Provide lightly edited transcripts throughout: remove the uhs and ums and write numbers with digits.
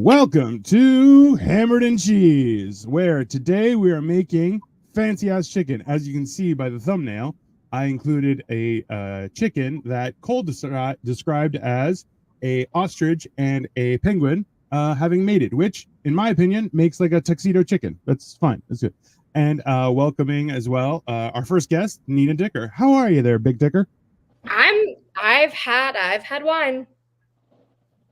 Welcome to Hammered and Cheese, where today we are making fancy ass chicken. As you can see by the thumbnail, I included a chicken that Cole described as a ostrich and a penguin having mated, which, in my opinion, makes like a tuxedo chicken. That's fine. That's good. And welcoming as well our first guest, Nina Dicker. How are you there, Big Dicker? I've had wine.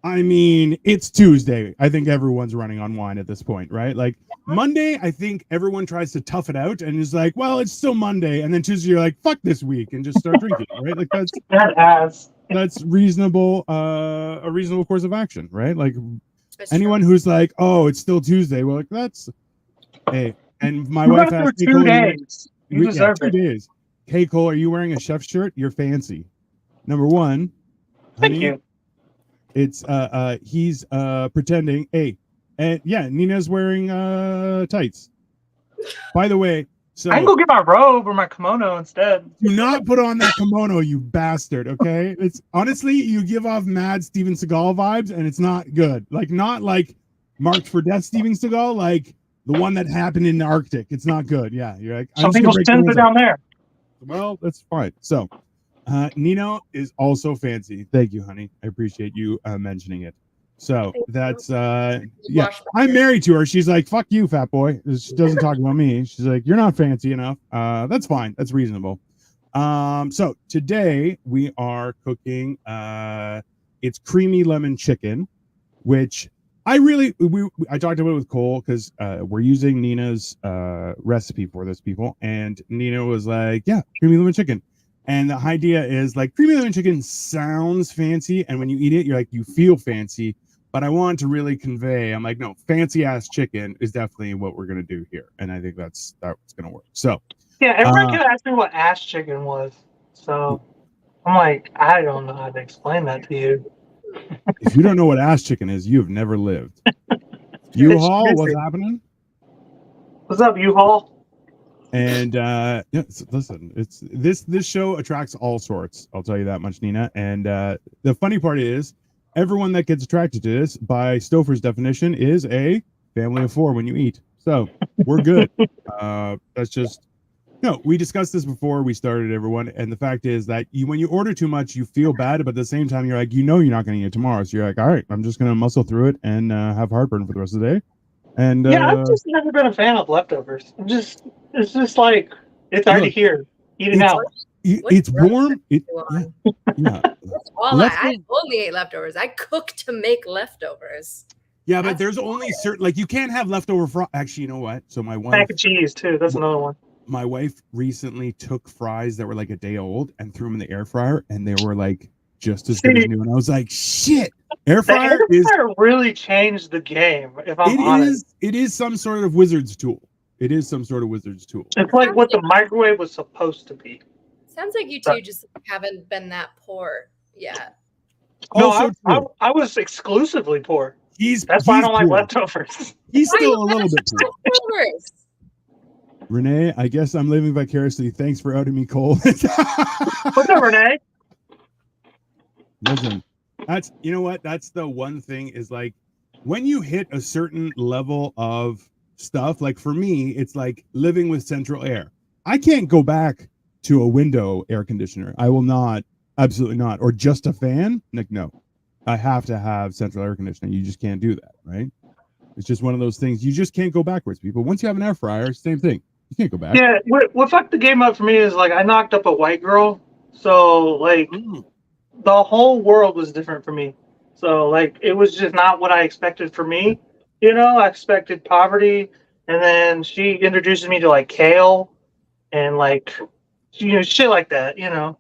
I mean, it's Tuesday. I think everyone's running on wine at this point, right? Like Monday, I think everyone tries to tough it out and is like, well, it's still Monday. And then Tuesday, you're like, fuck this week and just start drinking, right? Like that's reasonable, a reasonable course of action, right? Like anyone who's like, oh, it's still Tuesday. Well, like that's, hey, and my wife asked me, 2 days. You deserve 2 days. Hey, Cole, are you wearing a chef shirt? You're fancy. Number one. Thank you. It's he's pretending. Hey, and yeah, Nina's wearing tights. By the way, so I can go get my robe or my kimono instead. Do not put on that kimono, you bastard. Okay, it's honestly you give off mad Steven Seagal vibes, and it's not good. Like not like Marked for Death Steven Seagal, like the one that happened in the Arctic. It's not good. Yeah, you're like some people's tins are down there. Well, that's fine. So. Nino is also fancy. Thank you, honey. I appreciate you mentioning it. So that's yeah. I'm married to her. She's like, "Fuck you, fat boy." She doesn't talk about me. She's like, "You're not fancy enough." That's fine. That's reasonable. So today we are cooking. It's creamy lemon chicken, which I talked about it with Cole because we're using Nina's recipe for this, people, and Nina was like, "Yeah, creamy lemon chicken." And the idea is like creamy lemon chicken sounds fancy, and when you eat it, you're like you feel fancy. But I want to really convey, I'm like, no, fancy ass chicken is definitely what we're gonna do here, and I think that's gonna work. So yeah, everyone kept asking what ass chicken was, so I'm like, I don't know how to explain that to you. If you don't know what ass chicken is, you have never lived. U-Haul, what's happening? What's up, U-Haul? And yeah, listen, it's this show attracts all sorts. I'll tell you that much, Nina. And the funny part is, everyone that gets attracted to this, by Stouffer's definition, is a family of 4 when you eat. So we're good. That's just we discussed this before we started, everyone. And the fact is that when you order too much, you feel bad, but at the same time, you're like, you're not going to eat it tomorrow. So you're like, all right, I'm just going to muscle through it and have heartburn for the rest of the day. And yeah, I've just never been a fan of leftovers. It's just like it's already here. Eat it out. It's warm. Yeah. I only ate leftovers. I cook to make leftovers. Yeah, but there's only certain, like you can't have leftover fries. Actually, you know what? So my wife, mac and cheese too. That's another one. My wife recently took fries that were like a day old and threw them in the air fryer, and they were like just as good as new. And I was like, shit. Air fryer really changed the game. If I'm honest, it is some sort of wizard's tool. It is some sort of wizard's tool. It's like what the microwave was supposed to be. Sounds like you two just haven't been that poor yet. No, I was exclusively poor. That's why I don't like leftovers. He's still a little bit poor. Renee, I guess I'm living vicariously. Thanks for outing me, Cole. What's up, Renee? Listen. That's that's the one thing is like when you hit a certain level of stuff, like for me, it's like living with central air. I can't go back to a window air conditioner. I will not, absolutely not. Or just a fan. Like, no, I have to have central air conditioning. You just can't do that, right? It's just one of those things. You just can't go backwards, people. Once you have an air fryer, same thing. You can't go back. Yeah, what fucked the game up for me is like I knocked up a white girl. So like the whole world was different for me. So like it was just not what I expected for me. I expected poverty, and then she introduced me to like kale and like shit like that,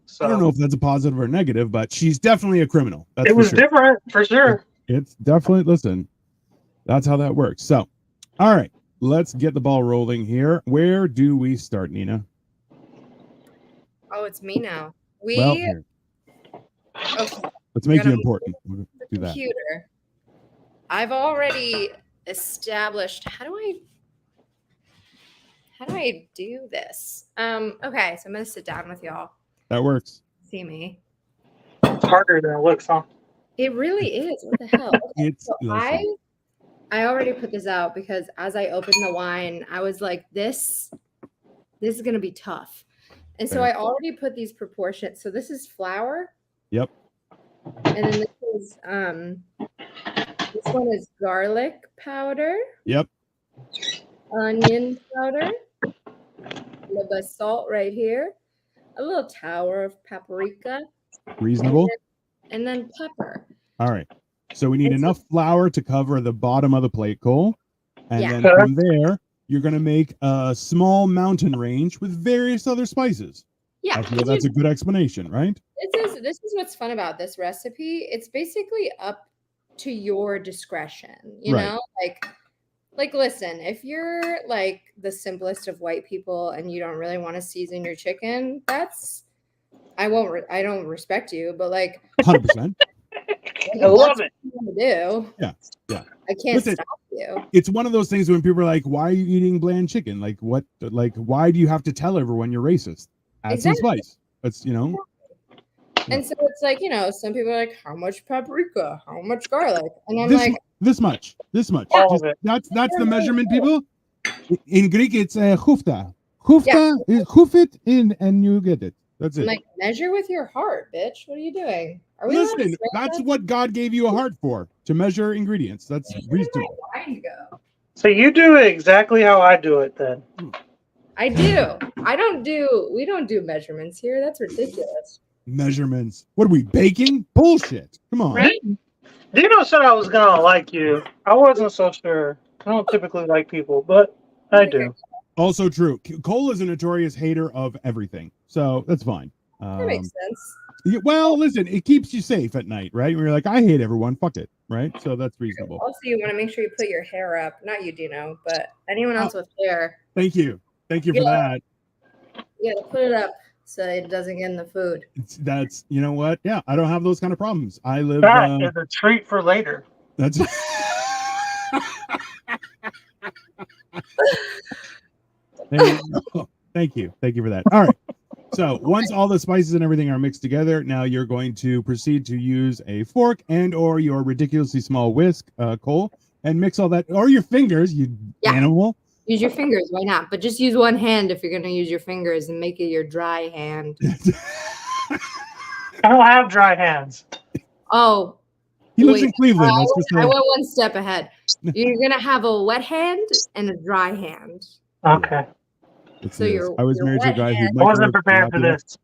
So I don't know if that's a positive or negative, but she's definitely a criminal. It was different for sure. It's definitely, listen, that's how that works. So, all right, let's get the ball rolling here. Where do we start, Nina? Oh, it's me now. Okay. Let's make you important. We'll do that. Computer. I've already established. How do I do this? Okay, so I'm gonna sit down with y'all. That works. See me. It's harder than it looks, huh? It really is. What the hell? Okay, so I already put this out because as I opened the wine, I was like, this is going to be tough. And so I already put these proportions. So this is flour. Yep. And then this one is garlic powder. Yep. Onion powder. A little bit of salt right here. A little tower of paprika. Reasonable. And then pepper. All right. So we need enough flour to cover the bottom of the plate, Cole. And then from there, you're going to make a small mountain range with various other spices. Yeah. I feel that's a good explanation, right? This is what's fun about this recipe. It's basically up to your discretion, you know? Like listen, if you're like the simplest of white people and you don't really want to season your chicken, I don't respect you, but like 100%. I love it. What you do. Yeah. I can't stop you. It's one of those things when people are like, "Why are you eating bland chicken? Like, what? Like, why do you have to tell everyone you're racist? Add some spice." That's And so it's like, some people are like, "How much paprika? How much garlic?" And I'm this much. All of it. That's the measurement, people. In Greek, it's hufta. Hufta is hoof it in, and you get it. That's it. Like, measure with your heart, bitch. What are you doing? Listen, that's what God gave you a heart for, to measure ingredients. That's reasonable. So you do it exactly how I do it then. I do. We don't do measurements here. That's ridiculous. Measurements. What are we baking? Bullshit. Come on. Right? Dino said I was going to like you. I wasn't so sure. I don't typically like people, but I do. Also true. Cole is a notorious hater of everything. So that's fine. That makes sense. Well, listen, it keeps you safe at night, right? When you're like, I hate everyone, fuck it, right? So that's reasonable. Also, you want to make sure you put your hair up. Not you, Dino, but anyone else with hair. Thank you for that. You gotta put it up so it doesn't get in the food. That's, you know what? Yeah, I don't have those kind of problems. I live. That is a treat for later. That's. Thank you for that. All right. So once all the spices and everything are mixed together, now you're going to proceed to use a fork and or your ridiculously small whisk, Cole, and mix all that, or your fingers, you animal. Use your fingers. Why not? But just use one hand if you're going to use your fingers and make it your dry hand. I don't have dry hands. Oh. He lives in Cleveland. I went one step ahead. You're going to have a wet hand and a dry hand. Okay. So I was married to a guy who wasn't prepared for this.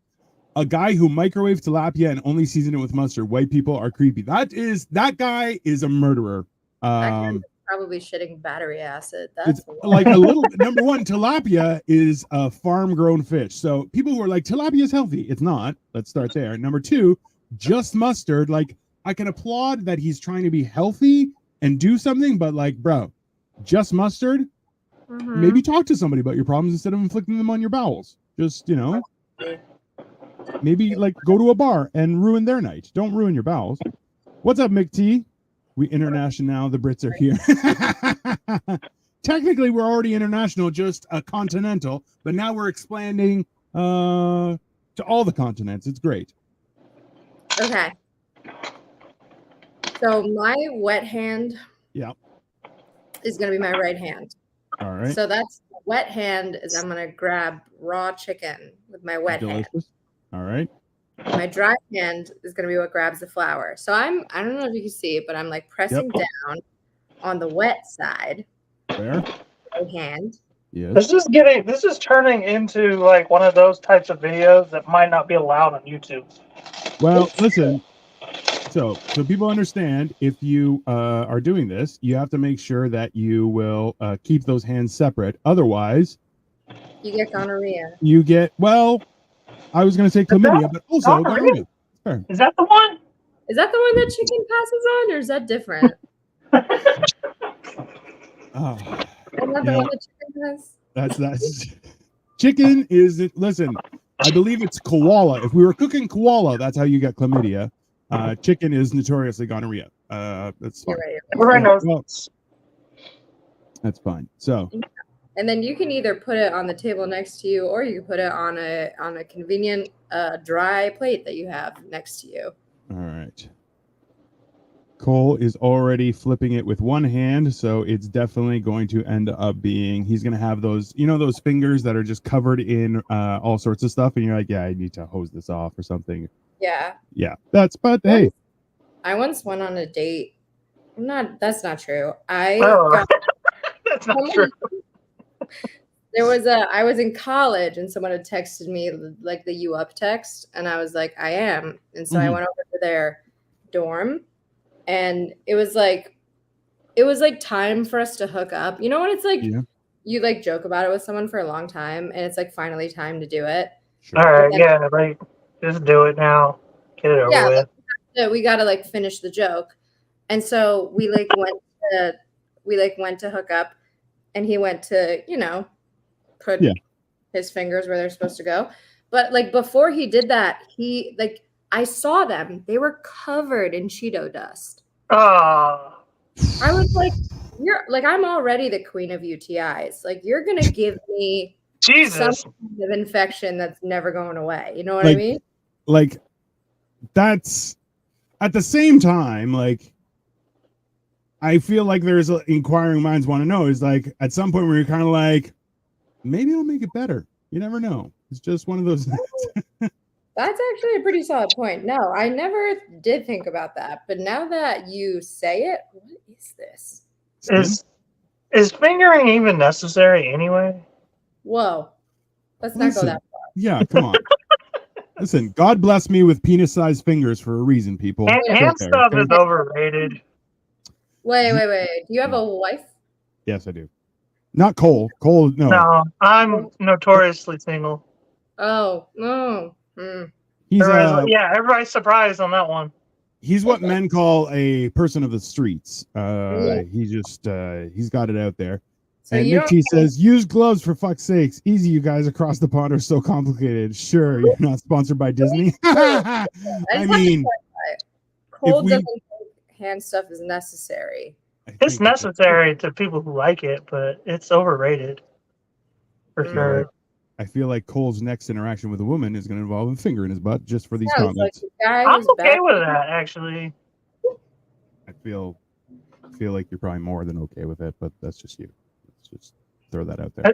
A guy who microwaved tilapia and only seasoned it with mustard. White people are creepy. That guy is a murderer. Probably shitting battery acid. That's like a little. Number one, tilapia is a farm-grown fish. So people who are like tilapia is healthy, it's not. Let's start there. Number two, just mustard. Like I can applaud that he's trying to be healthy and do something, but like, bro, just mustard. Mm-hmm. Maybe talk to somebody about your problems instead of inflicting them on your bowels. Just, maybe like go to a bar and ruin their night. Don't ruin your bowels. What's up, McT? We international now. The Brits are here. Technically, we're already international, just a continental, but now we're expanding to all the continents. It's great. Okay. So my wet hand is going to be my right hand. All right. So that's wet hand is I'm going to grab raw chicken with my wet hand. All right. My dry hand is going to be what grabs the flour. So I don't know if you can see it, but I'm like pressing down on the wet side. There. Right hand. Yes. This is turning into like one of those types of videos that might not be allowed on YouTube. Well, listen. So people understand if you are doing this, you have to make sure that you will keep those hands separate. Otherwise, you get gonorrhea. You get, I was going to say chlamydia, but also gonorrhea. Sure. Is that the one? Is that the one that chicken passes on, or is that different? Isn't that the one that chicken has? That's chicken is, listen, I believe it's koala. If we were cooking koala, that's how you get chlamydia. Chicken is notoriously gonorrhea. That's fine. That's fine. So, and then you can either put it on the table next to you, or you can put it on a convenient dry plate that you have next to you. All right. Cole is already flipping it with one hand, so it's definitely going to end up being, he's going to have those, those fingers that are just covered in all sorts of stuff, and you're like, yeah, I need to hose this off or something. Yeah. Yeah, hey. I once went on a date. That's not true. That's not true. I was in college and someone had texted me like the "you up" text, and I was like, I am. And so I went over to their dorm, and it was like time for us to hook up. You know what it's like? Yeah. You like joke about it with someone for a long time, and it's like finally time to do it. Sure. All right, yeah, like just do it now. Get it over with. Like, we gotta like finish the joke. And so we went to hook up, and he went to, put his fingers where they're supposed to go. But like before he did that, I saw them. They were covered in Cheeto dust. Oh. I was like, I'm already the queen of UTIs. Like, you're gonna give me some kind of infection that's never going away. You know what I mean? Like, that's at the same time, like, I feel like there's inquiring minds want to know is like at some point where you're kind of like, maybe it'll make it better. You never know. It's just one of those. That's actually a pretty solid point. No, I never did think about that. But now that you say it, what is this? Is fingering even necessary anyway? Whoa. Let's not go that far. Yeah, come on. Listen, God bless me with penis-sized fingers for a reason, people. Hand stuff is overrated. Wait. Do you have a wife? Yes, I do. Not Cole. Cole, no. No, I'm notoriously single. Oh, no. He's everybody's surprised on that one. He's what men call a person of the streets. He just he's got it out there. So and Nick T says, use gloves for fuck's sakes. Easy, you guys across the pond are so complicated. Sure, you're not sponsored by Disney. I mean, Cole doesn't think hand stuff is necessary. It's necessary to people who like it, but it's overrated. For sure. I feel like Cole's next interaction with a woman is going to involve a finger in his butt just for these comments. I'm okay with that, actually. I feel like you're probably more than okay with it, but that's just you. Let's just throw that out there.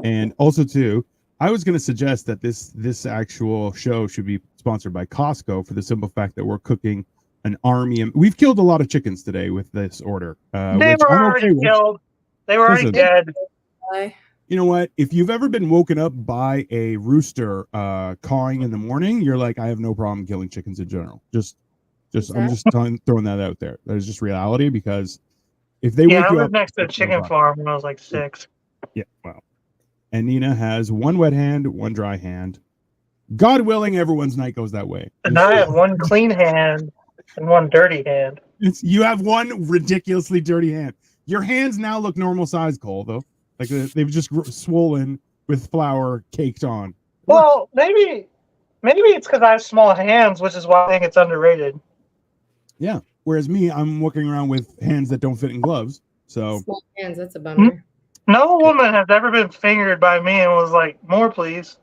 And also, too, I was going to suggest that this actual show should be sponsored by Costco for the simple fact that we're cooking an army. We've killed a lot of chickens today with this order. They were already killed. They were already dead. You know what? If you've ever been woken up by a rooster cawing in the morning, you're like, I have no problem killing chickens in general. I'm just throwing that out there. That is just reality because if they wake you up. I lived next to a chicken farm when I was like 6. Yeah, wow. And Nina has one wet hand, one dry hand. God willing, everyone's night goes that way. And I have one clean hand and one dirty hand. You have one ridiculously dirty hand. Your hands now look normal size, Cole, though. Like they've just swollen with flour caked on. Well, maybe it's because I have small hands, which is why I think it's underrated. Yeah. Whereas me, I'm walking around with hands that don't fit in gloves. So small hands, that's a bummer. No woman has ever been fingered by me and was like, "More, please."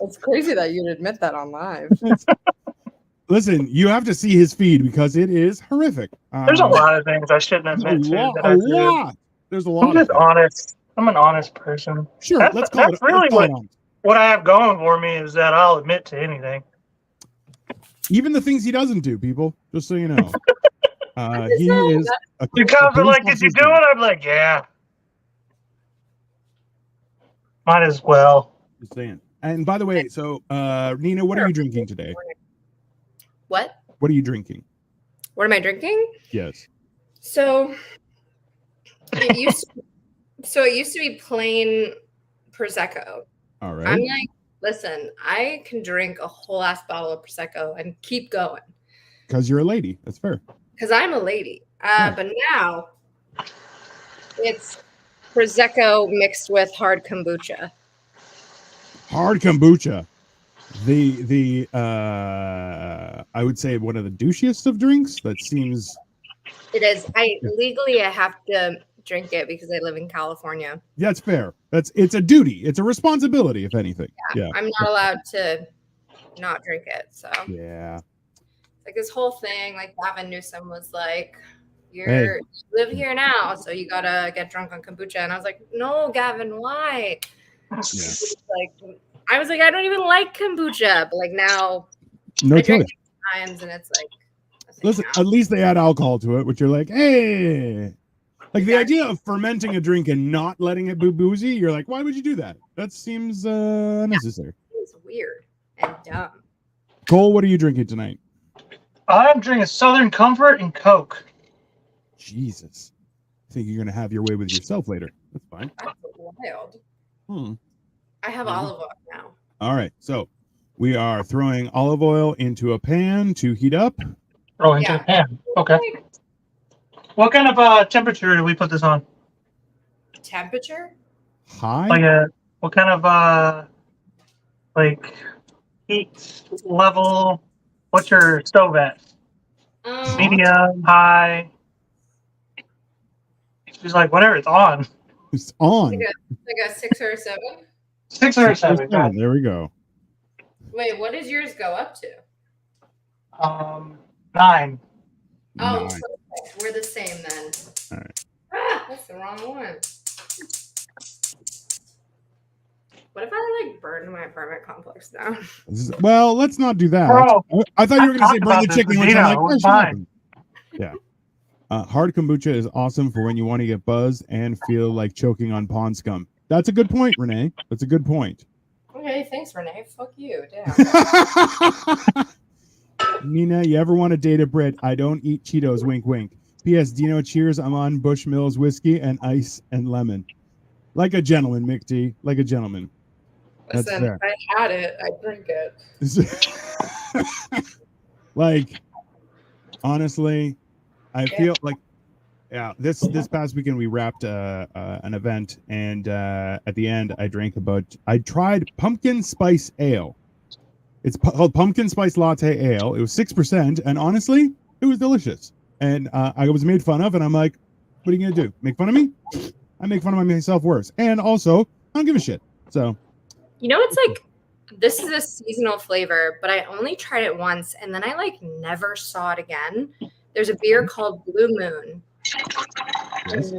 It's crazy that you'd admit that on live. Listen, you have to see his feed because it is horrific. There's a lot of things I shouldn't admit to. There's a lot. I'm just honest. I'm an honest person. Sure, that's really what I have going for me is that I'll admit to anything. Even the things he doesn't do, people. Just so you know. He is. You guys are like, "Did you do it?" I'm like, "Yeah." Might as well. Just saying. And by the way, so Nina, what are you drinking today? What? What are you drinking? What am I drinking? Yes. So it used to be plain Prosecco. All right. I'm like, listen, I can drink a whole ass bottle of Prosecco and keep going. Because you're a lady. That's fair. Because I'm a lady. But now it's Prosecco mixed with hard kombucha. Hard kombucha. The I would say one of the douchiest of drinks. That seems. It is. Legally I have to drink it because I live in California. That's fair. It's a duty. It's a responsibility, if anything. Yeah. I'm not allowed to not drink it. So Yeah. like this whole thing, like Gavin Newsom was like, you Hey. live here now, so you gotta get drunk on kombucha. And I was like, no, Gavin, why? Yeah. Like, I was like, I don't even like kombucha, but like now, No I drink choice. it times, and it's like, listen, at least they add alcohol to it, which you're like, hey. Like the idea of fermenting a drink and not letting it be boozy, you're like, why would you do that? That seems unnecessary. It's weird and dumb. Cole, what are you drinking tonight? I'm drinking Southern Comfort and Coke. Jesus. I think you're going to have your way with yourself later. That's fine. That's wild. Hmm. I have olive oil now. All right. So we are throwing olive oil into a pan to heat up. Oh, into the pan. Okay. What kind of temperature do we put this on? Temperature? High? Like what kind of like heat level? What's your stove at? Medium, high? She's like, whatever, it's on. It's on. Like a 6 or a 7? 6 or a 7. There we go. Wait, what does yours go up to? 9. Oh, perfect. We're the same then. All right. Ah, that's the wrong one. What if I like burn my apartment complex down? Well, let's not do that. Bro, I thought you were going to say burn the chicken, which I'm like, it's fine. Yeah. Hard kombucha is awesome for when you want to get buzzed and feel like choking on pond scum. That's a good point, Renee. That's a good point. Okay, thanks, Renee. Fuck you. Damn. Nina, you ever want to date a Brit? I don't eat Cheetos. Wink, wink. P.S. Dino, cheers. I'm on Bushmills whiskey and ice and lemon. Like a gentleman, Mick D. Like a gentleman. Listen, if I had it, I'd drink it. Like, honestly, I feel like, this past weekend we wrapped an event, and at the end I tried pumpkin spice ale. It's called pumpkin spice latte ale. It was 6%, and honestly, it was delicious. And I was made fun of, and I'm like, what are you gonna do? Make fun of me? I make fun of myself worse. And also, I don't give a shit. So, you know, it's like, this is a seasonal flavor, but I only tried it once, and then I like never saw it again. There's a beer called Blue Moon. Yes.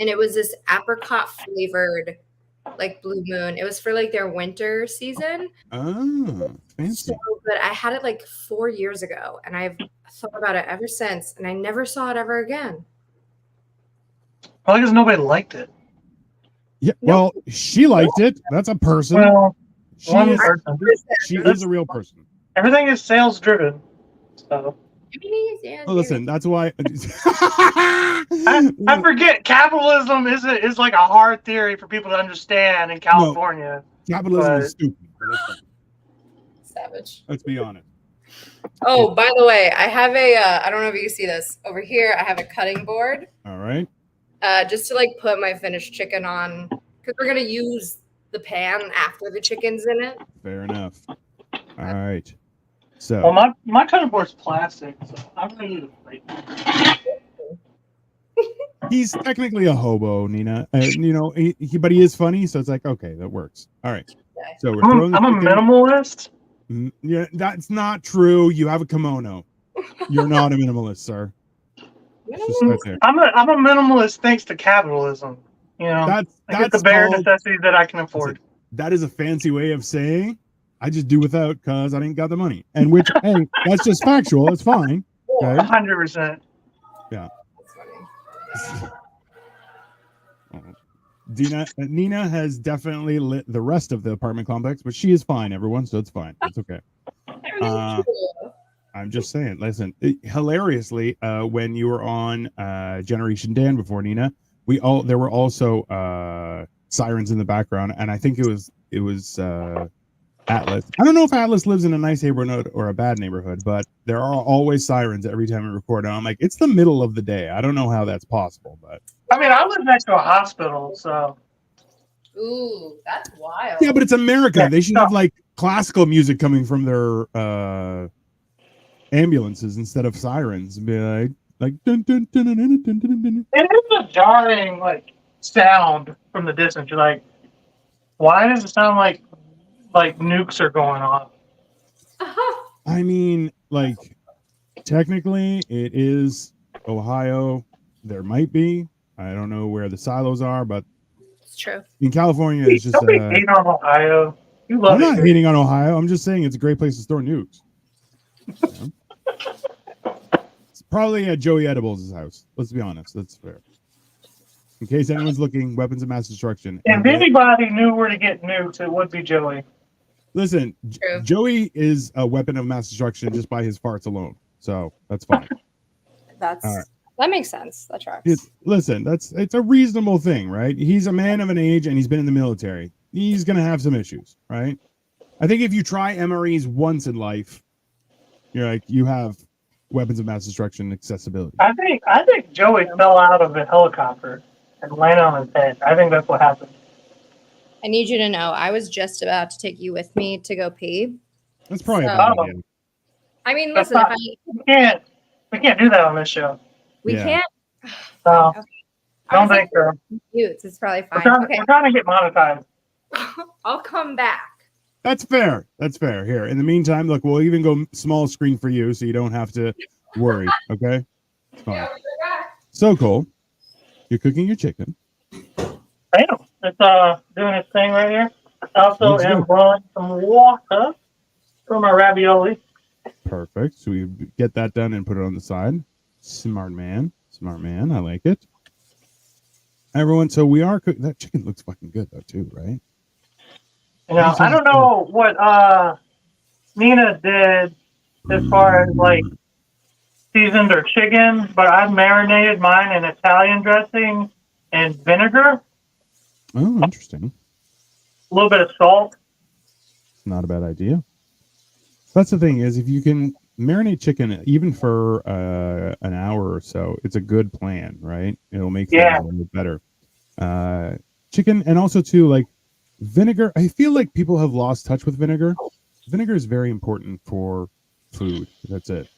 And it was this apricot flavored like Blue Moon. It was for like their winter season. Oh, fancy. So, but I had it like 4 years ago, and I've thought about it ever since, and I never saw it ever again. Probably because nobody liked it. Yeah, well, she liked it. That's a person. Well, she is a real person. Everything is sales driven. So. Oh, listen, that's why. I forget capitalism is like a hard theory for people to understand in California. No, capitalism is stupid. Savage. Let's be honest. Oh, by the way, I have I don't know if you can see this over here. I have a cutting board. All right. Just to like put my finished chicken on, because we're gonna use the pan after the chicken's in it. Fair enough. All right. So. Well, my cutting board's plastic, so I'm gonna use a plate. He's technically a hobo, Nina. But he is funny, so it's like, okay, that works. All right. So I'm a minimalist. Yeah, that's not true. You have a kimono. You're not a minimalist, sir. Right there. I'm a minimalist thanks to capitalism. You know, that's the bare necessities that I can afford. That is a fancy way of saying I just do without because I didn't got the money. And which, hey, that's just factual. It's fine. Okay? 100%. Yeah. Nina has definitely lit the rest of the apartment complex, but she is fine, everyone, so it's fine. It's okay. I'm just saying, listen, hilariously, when you were on Generation Dan before, Nina, there were also sirens in the background, and I think it was Atlas. I don't know if Atlas lives in a nice neighborhood or a bad neighborhood, but there are always sirens every time we record. And I'm like, it's the middle of the day. I don't know how that's possible, but I mean, I live next to a hospital, so. Ooh, that's wild. Yeah, but it's America. Yeah, they should have like classical music coming from their ambulances instead of sirens. And be like dun, dun, dun, dun, dun, dun, dun, dun. It is a jarring like sound from the distance. You're like, why does it sound like like nukes are going off. I mean, like, technically, it is Ohio. There might be. I don't know where the silos are, but It's true. in California, it's just. Don't be hating on Ohio. You love I'm not it. hating on Ohio. I'm just saying it's a great place to store nukes. You know? It's probably at Joey Edibles' house. Let's be honest. That's fair. In case anyone's looking, weapons of mass destruction. If anybody knew where to get nukes, it would be Joey. Listen, True. Joey is a weapon of mass destruction just by his farts alone. So that's fine. That's All right. That makes sense. That tracks. Listen, it's a reasonable thing, right? He's a man of an age and he's been in the military. He's gonna have some issues, right? I think if you try MREs once in life, you're like you have weapons of mass destruction accessibility. I think Joey fell out of the helicopter and landed on his head. I think that's what happened. I need you to know I was just about to take you with me to go pee. That's probably a So- bad idea. I mean, That's listen, not- We can't do that on this show. we Yeah. can't. No, Okay. I don't was think so. Mutes. It's probably We're fine. trying, Okay, we're trying to get monetized. I'll come back. That's fair. That's fair. Here, in the meantime, look, we'll even go small screen for you, so you don't have to worry. Okay, it's fine. So Cole, you're cooking your chicken. I am. It's doing its thing right here. I also Looks am good. boiling some water for my ravioli. Perfect. So we get that done and put it on the side. Smart man. Smart man. I like it. Everyone, so we are cooking. That chicken looks fucking good though, too, right? You know, I don't know what Nina did as far as like seasoned her chicken, but I marinated mine in Italian dressing and vinegar, Oh, interesting. a little bit of salt. Not a bad idea. That's the thing is if you can marinate chicken even for an hour or so, it's a good plan, right? It'll make things Yeah. a little bit better. Chicken and also too like vinegar. I feel like people have lost touch with vinegar. Vinegar is very important for food. That's it.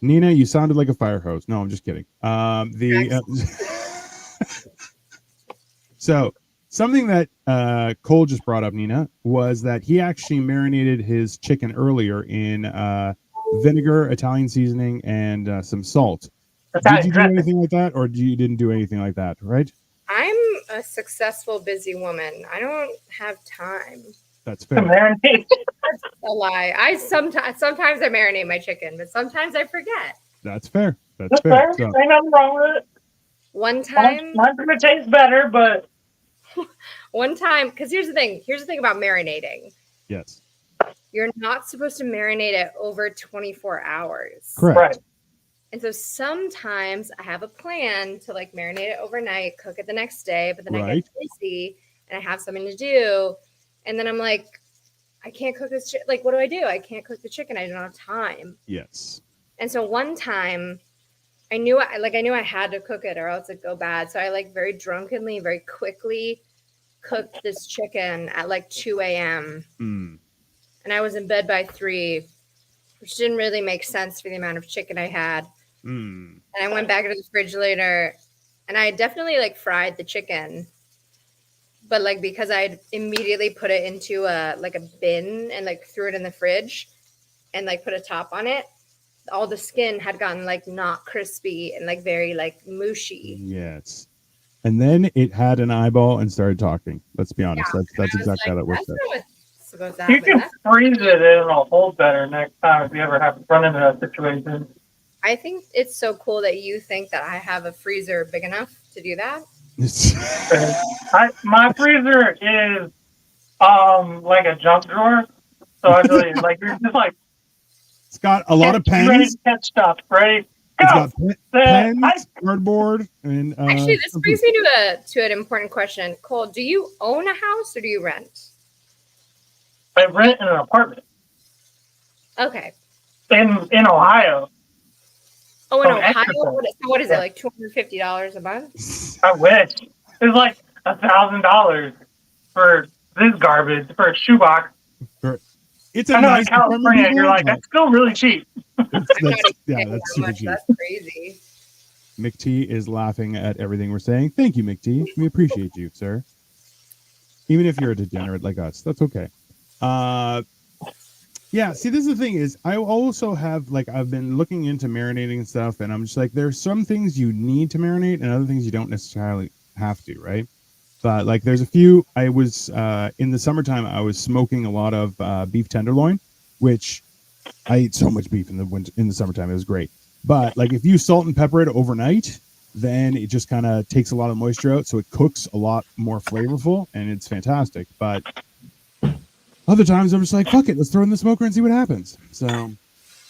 Nina, you sounded like a fire hose. No, I'm just kidding. So something that Cole just brought up, Nina, was that he actually marinated his chicken earlier in vinegar, Italian seasoning, and some salt. Did you do anything like that, or you didn't do anything like that, right? I'm a successful, busy woman. I don't have time. That's To fair. marinate. A lie. I sometimes I marinate my chicken, but sometimes I forget. That's fair. That's That's fair. fair. So, Ain't nothing wrong with it. One time, Mine's gonna taste better, but because here's the thing about marinating. yes, You're not supposed to marinate it over 24 hours. correct. right. And so sometimes I have a plan to like marinate it overnight, cook it the next day, but then I Right. get busy and I have something to do. And then I'm like, I can't cook this. Like, what do? I can't cook the chicken. I don't have time. Yes. And so one time I knew I had to cook it or else it'd go bad. So I like very drunkenly, very quickly cooked this chicken at like 2 a.m. Mm. And I was in bed by 3, which didn't really make sense for the amount of chicken I had. Mm. And I went back into the fridge later and I definitely like fried the chicken. But like because I'd immediately put it into a bin and like threw it in the fridge and like put a top on it, all the skin had gotten like not crispy and like very like mushy. Yes. And then it had an eyeball and started talking. Let's be honest. Yeah. That's And I was exactly how that works. That's not what's supposed to You happen. can freeze it and it'll hold better next time if you ever have to run into that situation. I think it's so cool that you think that I have a freezer big enough to do that. My freezer is like a junk drawer. So I feel like you're just like It's got a lot of ready pens. to catch stuff, ready? It's Go! got pens, cardboard, and Actually, this brings me to an important question. Cole, do you own a house or do you rent? I rent in an apartment Okay. in Ohio. Oh, in Oh, Ohio? extra. What is it, like $250 a month? I wish. It's like $1,000 for this garbage for a shoebox. It's a I know nice in California, you're like, that's still really cheap. that's super cheap. That's crazy. McT is laughing at everything we're saying. Thank you, McT. We appreciate you, sir. Even if you're a degenerate like us, that's okay. Yeah, see, this is the thing is I also have like I've been looking into marinating and stuff, and I'm just like there's some things you need to marinate and other things you don't necessarily have to, right? But like there's a few I was in the summertime I was smoking a lot of beef tenderloin, which I eat so much beef in the winter in the summertime. It was great. But like if you salt and pepper it overnight, then it just kind of takes a lot of moisture out, so it cooks a lot more flavorful and it's fantastic. But other times I'm just like, fuck it, let's throw it in the smoker and see what happens. So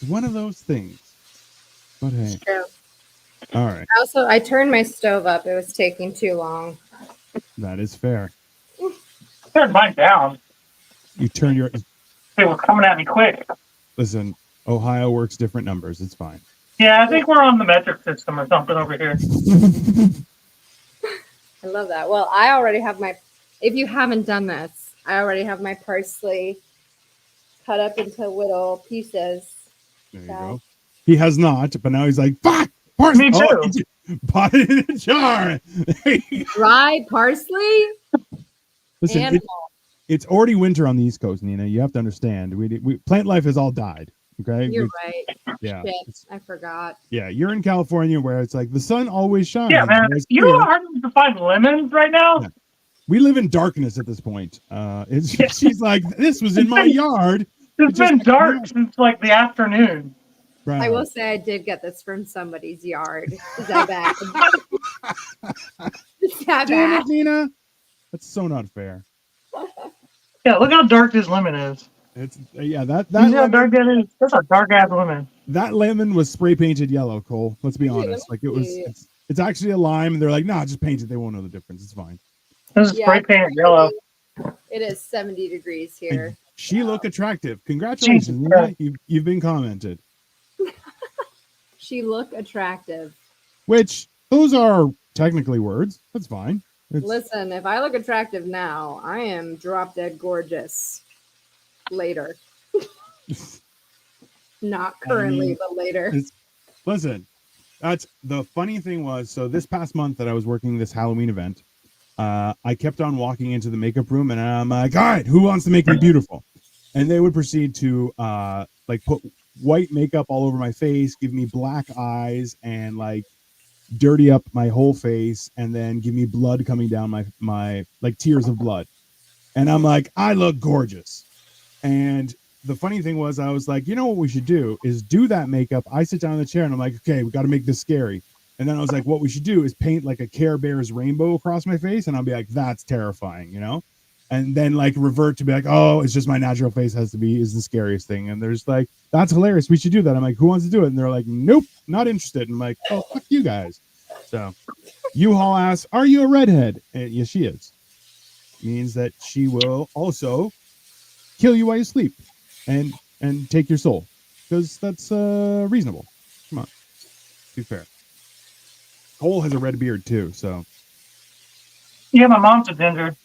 one of those things. But hey. True. All right. Also, I turned my stove up. It was taking too long. That is fair. I turned mine down. You turn your They were coming at me quick. listen, Ohio works different numbers. It's fine. Yeah, I think we're on the metric system or something over here. I love that. Well, I already have my, if you haven't done this, I already have my parsley cut up into little pieces. There you go. He has not, but now he's like, fuck! Parsley! Me too. Oh, bought it in a jar. Dry parsley? Listen, it's already winter on the East Coast, Nina. You have to understand. We plant life has all died. Okay? You're right. Yeah. Shit, I forgot. Yeah, you're in California where it's like the sun always shines. Yeah, man. You know how hard it is to find lemons right now? Yeah. We live in darkness at this point. She's like, this was in my yard. It's been dark since like the afternoon. Right. I will say I did get this from somebody's yard. Is that bad? Is that Damn bad? it, Nina. That's so not fair. Yeah, look how dark this lemon is. It's that You see how lemon, dark that is? That's a dark ass lemon. that lemon was spray painted yellow, Cole. Let's be honest. Like it was it's actually a lime, and they're like, nah, just paint it. They won't know the difference. It's fine. This is spray painted yellow. It is 70 degrees here. And she look attractive. Congratulations, Nina. You've been commented. She look attractive. Which those are technically words. That's fine. Listen, if I look attractive now, I am drop dead gorgeous later. Not currently, but later. Listen, that's the funny thing was, so this past month that I was working this Halloween event, I kept on walking into the makeup room and I'm like, all right, who wants to make me beautiful? And they would proceed to like put white makeup all over my face, give me black eyes, and like dirty up my whole face, and then give me blood coming down my like tears of blood. And I'm like, I look gorgeous. And the funny thing was, I was like, you know what we should do is do that makeup. I sit down in the chair and I'm like, okay, we got to make this scary. And then I was like, what we should do is paint like a Care Bears rainbow across my face. And I'll be like, that's terrifying, you know? And then like revert to be like, oh, it's just my natural face is the scariest thing. And there's like, that's hilarious. We should do that. I'm like, who wants to do it? And they're like, nope, not interested. And I'm like, oh, fuck you guys. So U-Haul asks, are you a redhead? And yes, she is. Means that she will also kill you while you sleep and take your soul, because that's reasonable. Come on, be fair. Cole has a red beard too, so yeah, my mom's a ginger.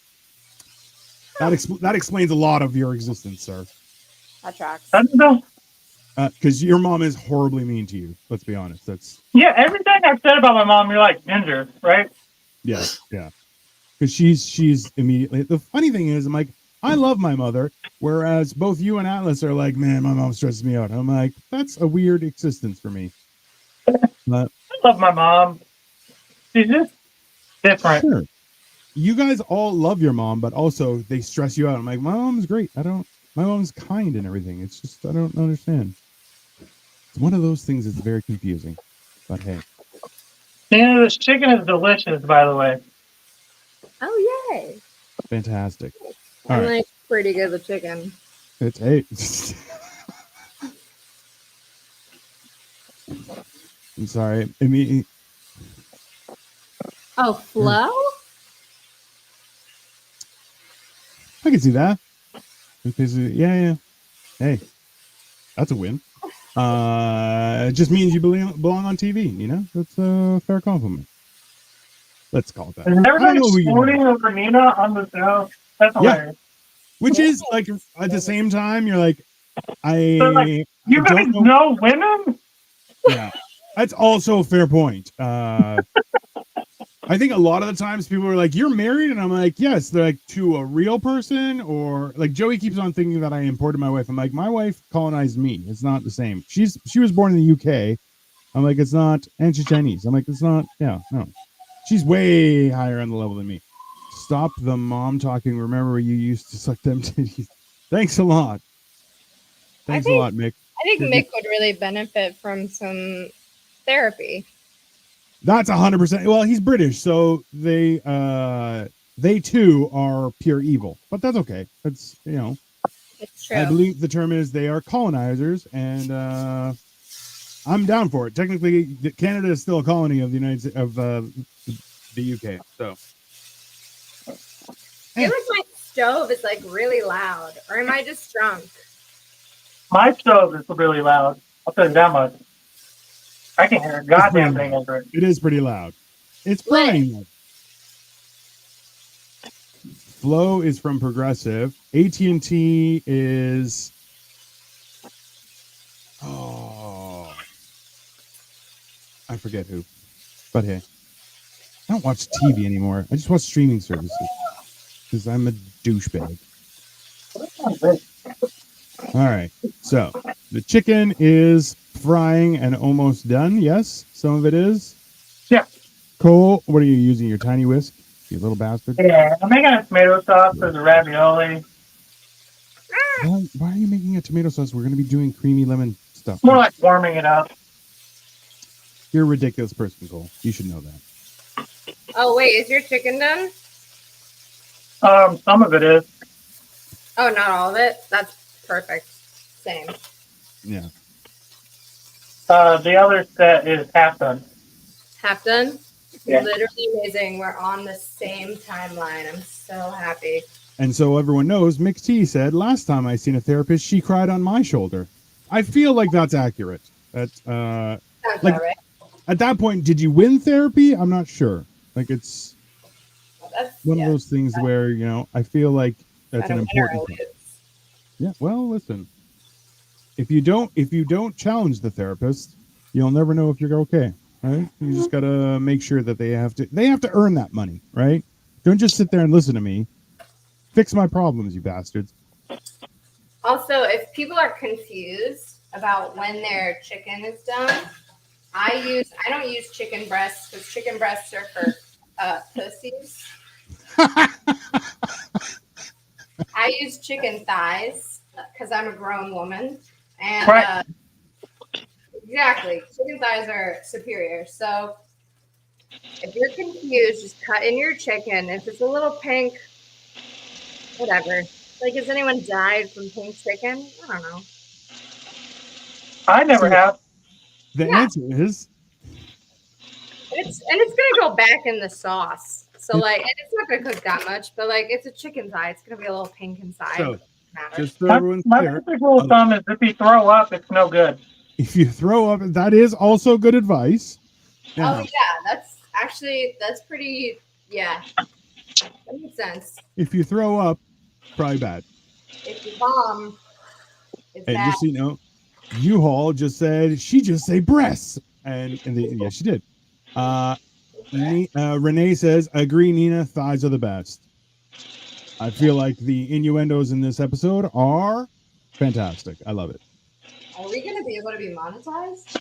That explains a lot of your existence, sir. That tracks. Because your mom is horribly mean to you. Let's be honest. That's everything I've said about my mom, you're like ginger, right? Yeah. Because she's immediately. The funny thing is, I'm like, I love my mother, whereas both you and Atlas are like, man, my mom stresses me out. I'm like, that's a weird existence for me. But I love my mom. She's just different. Sure. You guys all love your mom, but also they stress you out. I'm like, my mom's great. My mom's kind and everything. It's just, I don't understand. It's one of those things that's very confusing. But hey. Yeah, this chicken is delicious, by the way. Oh, yay. Fantastic. I'm like pretty good with chicken. It's hey. I'm sorry. I mean, oh, Flo? I can see that. Yeah. Hey, that's a win. It just means you belong on TV. You know, that's a fair compliment. Let's call it that. And everybody's exploding over Nina on the show. That's hilarious. Which is like at the same time, you're like, you guys know women? Yeah, that's also a fair point. I I think a lot of the times people are like, "You're married," and I'm like, "Yes." They're like, "To a real person," or like Joey keeps on thinking that I imported my wife. I'm like, my wife colonized me. It's not the same. She was born in the UK. I'm like, it's not, and she's Chinese. I'm like, it's not. Yeah, no, she's way higher on the level than me. Stop the mom talking. Remember, you used to suck them titties. Thanks a lot. Thanks a lot, Mick. I think Mick would really benefit from some therapy. That's 100%. Well, he's British, so they too are pure evil, but that's okay. That's, you know, It's true. I believe the term is they are colonizers, and I'm down for it. Technically, Canada is still a colony of the the UK. So, I feel like my stove is like really loud, or am I just drunk? My stove is really loud. I'll tell you that much. I can hear a goddamn thing over it. It is pretty loud. It's frying. Flow is from Progressive. AT&T is... Oh. I forget who. But hey. I don't watch TV anymore. I just watch streaming services. Because I'm a douchebag. All right. So, the chicken is frying and almost done. Yes, some of it is. Yeah. Cole, what are you using? Your tiny whisk? You little bastard. Yeah, I'm making a tomato sauce for the ravioli. Why are you making a tomato sauce? We're going to be doing creamy lemon stuff. More like warming it up. You're a ridiculous person, Cole. You should know that. Oh, wait, is your chicken done? Some of it is. Oh, not all of it? That's perfect. Same. Yeah. The other set is half done. Half done? Yeah. Literally amazing. We're on the same timeline. I'm so happy. And so everyone knows, Mick T said, last time I seen a therapist, she cried on my shoulder. I feel like that's accurate. That's Sounds like, about right. at that point, did you win therapy? I'm not sure. Like, it's one of those things where, you know, I feel like that's an important thing. Yeah, well, listen. If you don't challenge the therapist, you'll never know if you're okay, right? You just gotta make sure that they have to earn that money, right? Don't just sit there and listen to me. Fix my problems, you bastards. Also, if people are confused about when their chicken is done, I don't use chicken breasts because chicken breasts are for pussies. I use chicken thighs because I'm a grown woman. And Right. Exactly, chicken thighs are superior. So if you're confused, just cut in your chicken. If it's a little pink, whatever. Like, has anyone died from pink chicken? I don't know. I never have. The answer is It's gonna go back in the sauce. So like, and it's not gonna cook that much, but like, it's a chicken thigh. It's gonna be a little pink inside. so. Matter. Just so everyone's My clear. basic rule of thumb is if you throw up, it's no good. If you throw up, that is also good advice. Oh yeah, that's pretty. Yeah, that makes sense. If you throw up, probably bad. If you bomb, it's And bad. just so you know, U-Haul just said she just say breasts, and yeah, she did. Renee says, agree, Nina, thighs are the best. I feel like the innuendos in this episode are fantastic. I love it. Are we gonna be able to be monetized?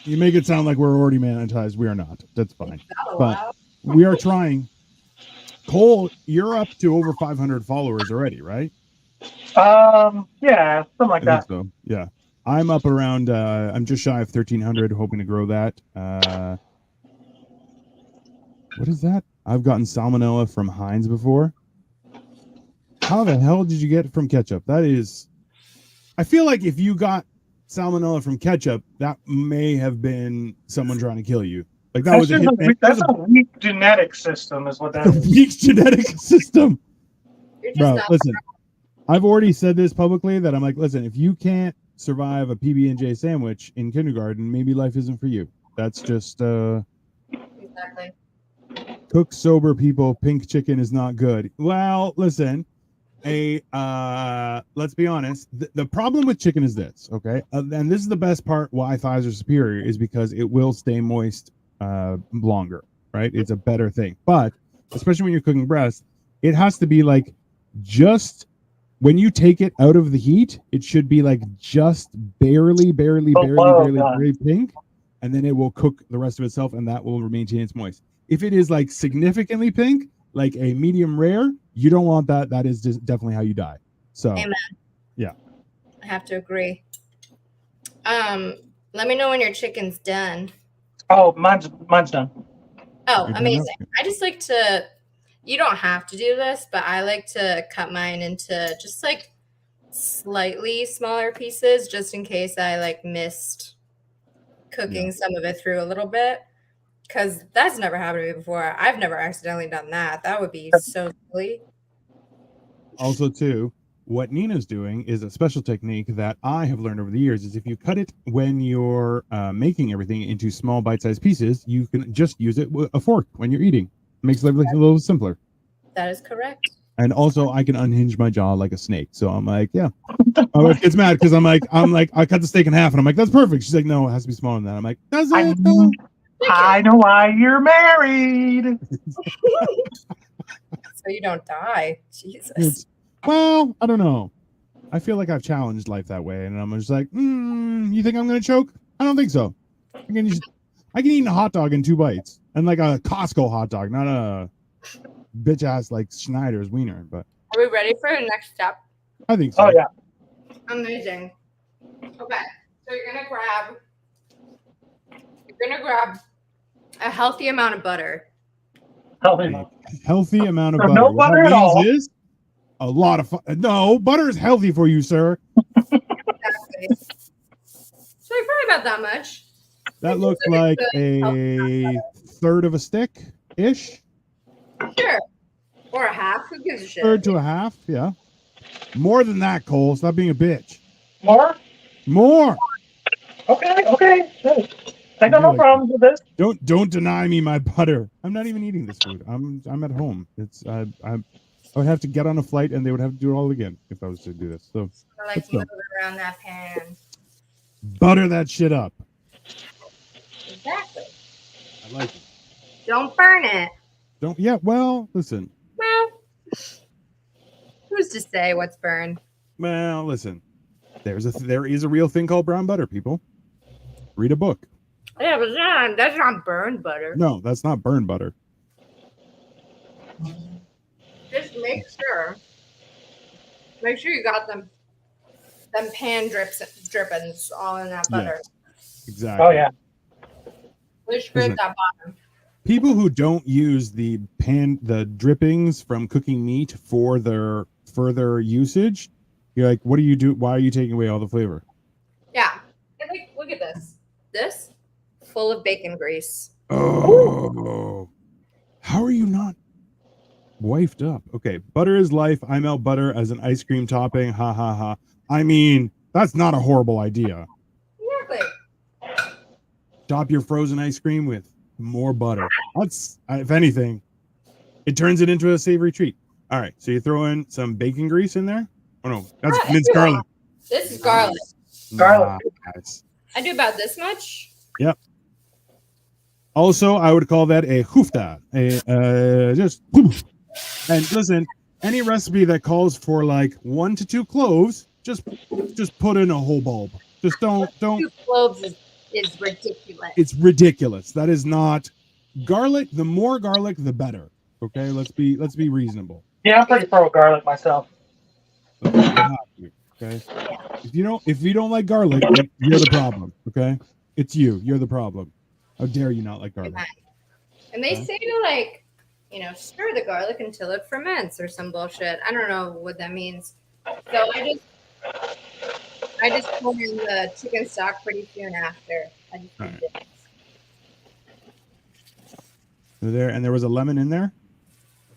You make it sound like we're already monetized. We are not. That's fine. But Wow. we are trying. Cole, you're up to over 500 followers already, right? Yeah, something like I that. think so. Yeah. I'm up around, I'm just shy of 1,300, hoping to grow that. What is that? I've gotten salmonella from Heinz before. How the hell did you get it from ketchup? That is, I feel like if you got salmonella from ketchup, that may have been someone trying to kill you. Like that was That's a weak genetic system, is what that a is. weak genetic system. You're just Bro, not listen, I've already said this publicly that I'm like, listen, if you can't survive a PB&J sandwich in kindergarten, maybe life isn't for you. That's just exactly. cook sober people. Pink chicken is not good. Well, listen, let's be honest. The problem with chicken is this, okay? And this is the best part why thighs are superior is because it will stay moist longer. right? It's a better thing. But especially when you're cooking breast, it has to be like just when you take it out of the heat, it should be like just barely pink, and then it will cook the rest of itself, and that will maintain its moist. If it is like significantly pink, like a medium rare, you don't want that. That is just definitely how you die. So, Amen. Yeah, I have to agree. Let me know when your chicken's done. Oh, mine's done. Oh, amazing. I just like to, you don't have to do this, but I like to cut mine into just like slightly smaller pieces just in case I like missed cooking some of it through a little bit. Because that's never happened to me before. I've never accidentally done that. That would be so silly. Also, too, what Nina's doing is a special technique that I have learned over the years is if you cut it when you're making everything into small bite-sized pieces, you can just use it with a fork when you're eating. It makes life a little simpler. That is correct. And also, I can unhinge my jaw like a snake. So I'm like, yeah. My wife gets mad because I'm like, I cut the steak in half, and I'm like, that's perfect. She's like, no, it has to be smaller than that. I'm like, does it? I know why you're married. So you don't die. Jesus. Well, I don't know. I feel like I've challenged life that way, and I'm just like, you think I'm gonna choke? I don't think so. I can eat a hot dog in 2 bites, and like a Costco hot dog, not a bitch ass like Schneider's wiener. But are we ready for the next step? I think so. Oh yeah. Amazing. Okay, so you're gonna grab a healthy amount of butter. Healthy amount of So butter. no butter at all. Is a lot of no butter is healthy for you, sir. Exactly. So probably about that much. That looks like a third of a stick ish. Sure. Or a half. Who gives a shit? Third to a half, yeah. More than that, Cole. Stop being a bitch. More. Okay. I got no problems with this. Don't deny me my butter. I'm not even eating this food. I'm at home. I would have to get on a flight, and they would have to do it all again if I was to do this. So I like to move it around that pan. Butter that shit up. Exactly. I like it. Don't burn it. Well, listen. Well, who's to say what's burned? Well, listen. There is a real thing called brown butter, people. Read a book. Yeah, but that's not burned butter. No, that's not burned butter. Just make sure you got them pan drippings all in that butter. Yes, exactly. Oh yeah. Really scrape that bottom. People who don't use the drippings from cooking meat for their further usage, you're like, what do you do? Why are you taking away all the flavor? Yeah. And like, look at this. This full of bacon grease. Oh, how are you not wifed up? Okay, butter is life. I melt butter as an ice cream topping. Ha ha ha. I mean, that's not a horrible idea. Exactly. Top your frozen ice cream with more butter. That's, if anything, it turns it into a savory treat. All right, so you throw in some bacon grease in there. Oh no, that's minced garlic. This is garlic. Garlic. Nice. I do about this much. Yep. Also, I would call that a hoofda. Just and listen, any recipe that calls for like 1 to 2 cloves, just put in a whole bulb. Just don't. 2 cloves is ridiculous. It's ridiculous. That is not garlic. The more garlic, the better. Okay, let's be reasonable. Yeah, I'm pretty pro garlic myself. Okay. If you don't like garlic, you're the problem. Okay, it's you. You're the problem. How dare you not like garlic? And they say to like, stir the garlic until it ferments or some bullshit. I don't know what that means. So I just put in the chicken stock pretty soon after. I just did it. There was a lemon in there?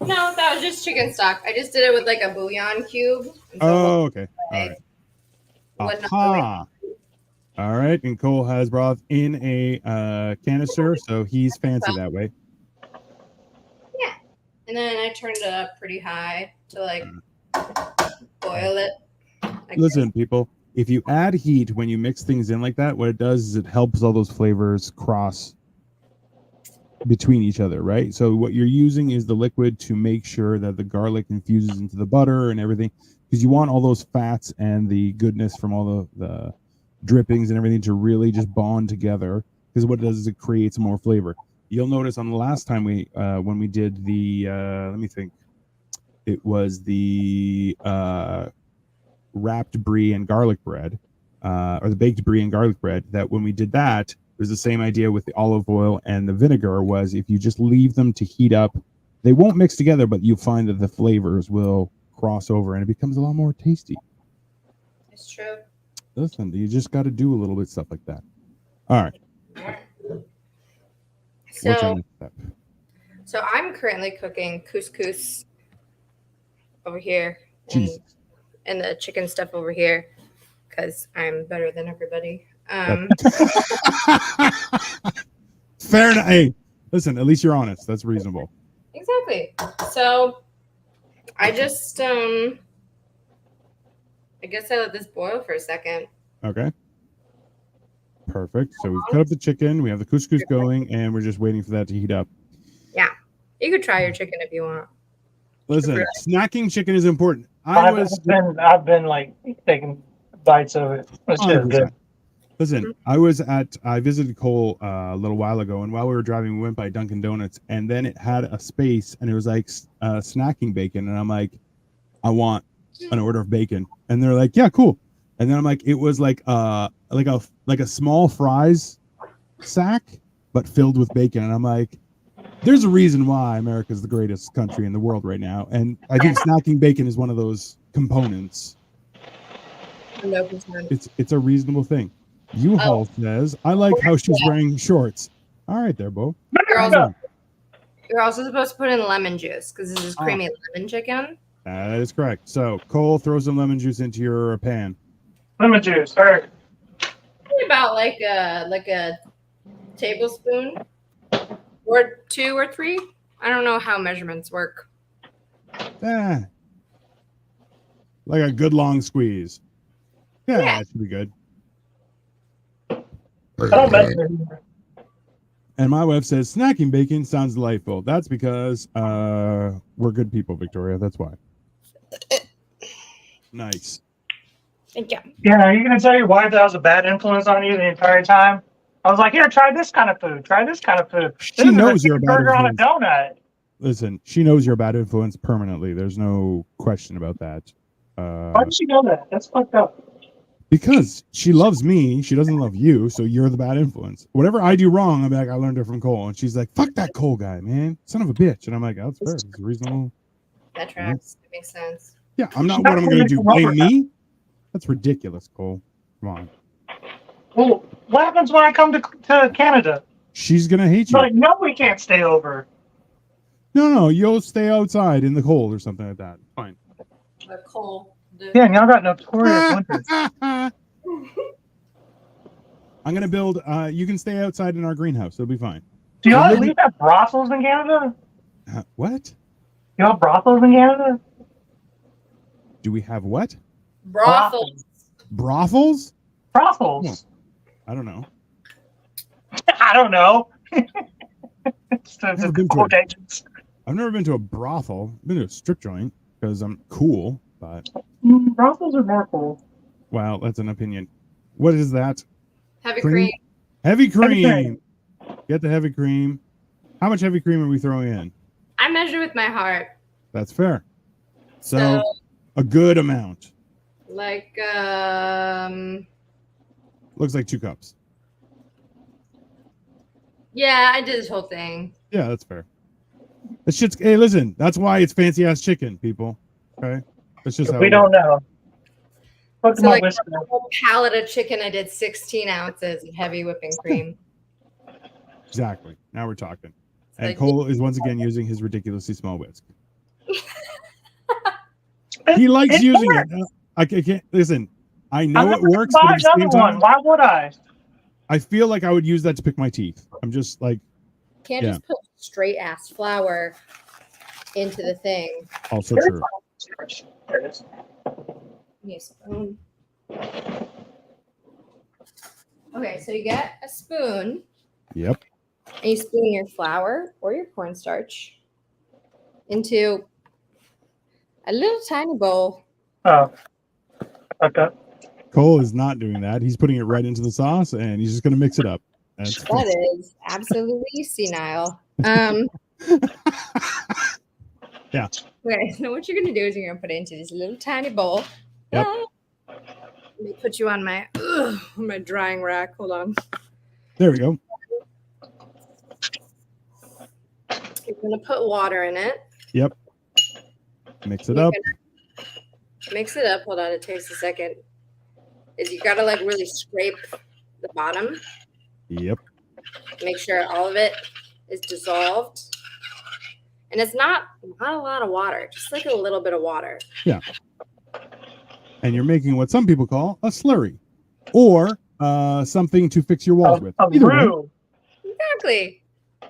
No, that was just chicken stock. I just did it with like a bouillon cube. Oh, okay. All right. Aha. All right. And Cole has broth in a canister, so he's fancy that way. Yeah. And then I turned it up pretty high to like boil it. Listen, people, if you add heat when you mix things in like that, what it does is it helps all those flavors cross. between each other, right? So what you're using is the liquid to make sure that the garlic infuses into the butter and everything, because you want all those fats and the goodness from all the drippings and everything to really just bond together. Because what it does is it creates more flavor. You'll notice on the last time when we did the let me think, it was the wrapped brie and garlic bread, or the baked brie and garlic bread, that when we did that, it was the same idea with the olive oil and the vinegar. Was if you just leave them to heat up, they won't mix together, but you find that the flavors will cross over and it becomes a lot more tasty. It's true. Listen, you just got to do a little bit stuff like that. All right. What's our next step? So I'm currently cooking couscous over here, and the chicken stuff over here, because I'm better than everybody. Fair enough. Hey, listen, at least you're honest. That's reasonable. Exactly. So I just I guess I let this boil for a second. Okay. Perfect. So we've cut up the chicken, we have the couscous going, and we're just waiting for that to heat up. Yeah. You could try your chicken if you want. Listen, snacking chicken is important. I've been like taking bites of it. It's just good. Listen, I visited Cole a little while ago, and while we were driving, we went by Dunkin' Donuts, and then it had a space, and it was like snacking bacon, and I'm like, I want an order of bacon, and they're like, yeah, cool. And then I'm like, it was like a small fries sack, but filled with bacon, and I'm like, there's a reason why America's the greatest country in the world right now, and I think snacking bacon is one of those components. It's a reasonable thing. U-Haul says, I like how she's wearing shorts. All right there, Bo. You're also supposed to put in lemon juice, because this is creamy lemon chicken. That is correct. So Cole, throw some lemon juice into your pan. Lemon juice. All right. About like a tablespoon, or 2 or 3. I don't know how measurements work. Like a good long squeeze. Yeah, that should be good. And my wife says snacking bacon sounds delightful. That's because we're good people, Victoria. That's why. Nice. Thank you. Yeah, are you going to tell your wife that was a bad influence on you the entire time? I was like, here, try this kind of food. Try this kind of food. She knows you're a bad burger on a influence. donut. Listen, she knows you're a bad influence permanently. There's no question about that. Why does she know that? That's fucked up. Because she loves me. She doesn't love you, so you're the bad influence. Whatever I do wrong, I'm like, I learned it from Cole. And she's like, fuck that Cole guy, man. Son of a bitch. And I'm like, oh, that's fair. It's reasonable. That tracks. It makes sense. Yeah, I'm not. What am I going to do? Blame me? That's ridiculous, Cole. Come on. Well, what happens when I come to Canada? She's going to hate you. Like, no, we can't stay over. No, you'll stay outside in the cold or something like that. Fine. The cold. Yeah, and y'all got notorious winters. I'm going to build, you can stay outside in our greenhouse. It'll be fine. Do y'all at least have brothels in Canada? What? Y'all have brothels in Canada? Do we have what? Brothels. Brothels? Brothels. I don't know. I don't know. I've never been to a brothel. I've been to a strip joint because I'm cool, but brothels are more cool. Wow, that's an opinion. What is that? Heavy cream. Heavy cream. Get the heavy cream. How much heavy cream are we throwing in? I measure with my heart. That's fair. So a good amount. Like looks like 2 cups. Yeah, I did this whole thing. Yeah, that's fair. This shit's, hey, listen, that's why it's fancy ass chicken, people. Okay, that's just how we don't know. So like a whole pallet of chicken, I did 16 ounces of heavy whipping cream. Exactly. Now we're talking. And Cole is once again using his ridiculously small whisk. He likes using it. I can't listen. I know it works, but at the same time, why would I? I feel like I would use that to pick my teeth. I'm just like, can't just put straight ass flour into the thing. Also true. There it is. Yes. Okay, so you get a spoon. Yep. And you spoon your flour or your cornstarch into a little tiny bowl. Oh, okay. Cole is not doing that. He's putting it right into the sauce, and he's just going to mix it up. That is absolutely senile. Yeah. Okay, so what you're going to do is you're going to put it into this little tiny bowl. Yep. Let me put you on my drying rack. Hold on. There we go. You're going to put water in it. Yep. Mix it up. Mix it up. Hold on. It takes a second. Is you got to like really scrape the bottom. Yep. Make sure all of it is dissolved. And it's not a lot of water, just like a little bit of water. Yeah. And you're making what some people call a slurry or something to fix your walls with. A roux. Exactly.